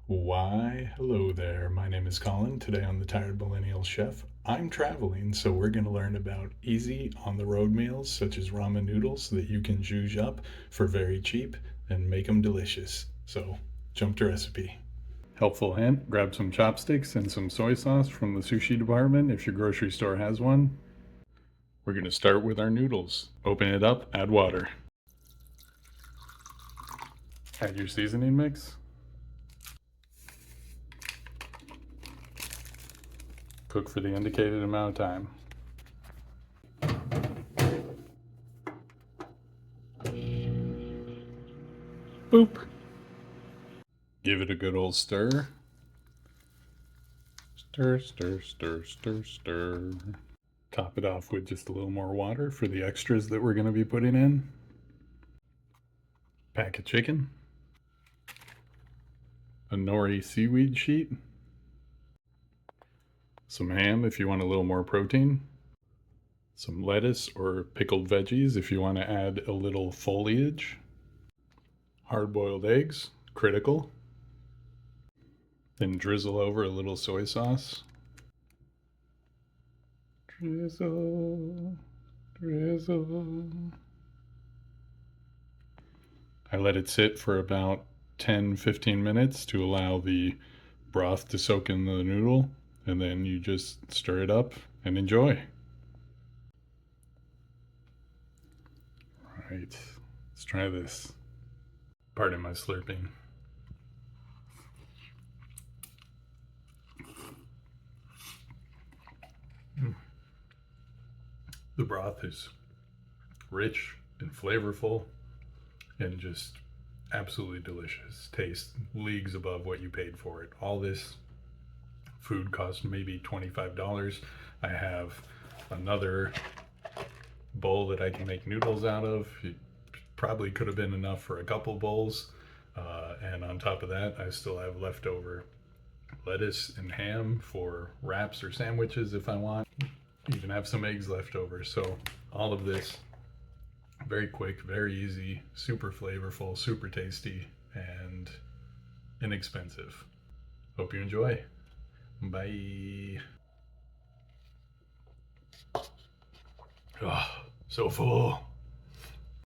Why, hello there. My name is Collin. Today on the Tired Millennial Chef, I'm traveling, so we're going to learn about easy on-the-road meals such as ramen noodles that you can zhuzh up for very cheap and make them delicious. So, jump to recipe. Helpful hint, grab some chopsticks and some soy sauce from the sushi department if your grocery store has one. We're going to start with our noodles. Open it up, add water. Add your seasoning mix. Cook for the indicated amount of time. Boop. Give it a good old stir. Stir, stir, stir, stir, stir. Top it off with just a little more water for the extras that we're going to be putting in. Pack of chicken. A nori seaweed sheet. Some ham if you want a little more protein. Some lettuce or pickled veggies if you want to add a little foliage. Hard-boiled eggs, critical. Then drizzle over a little soy sauce. Drizzle, drizzle. I let it sit for about 10-15 minutes to allow the broth to soak in the noodle, and then you just stir it up and enjoy. All right, let's try this. Pardon my slurping. The broth is rich and flavorful and just absolutely delicious. Tastes leagues above what you paid for it. All this food cost maybe $25. I have another bowl that I can make noodles out of. It probably could have been enough for a couple bowls. And on top of that, I still have leftover lettuce and ham for wraps or sandwiches if I want. Even have some eggs left over. So all of this very quick, very easy, super flavorful, super tasty, and inexpensive. Hope you enjoy. Bye. Oh, so full.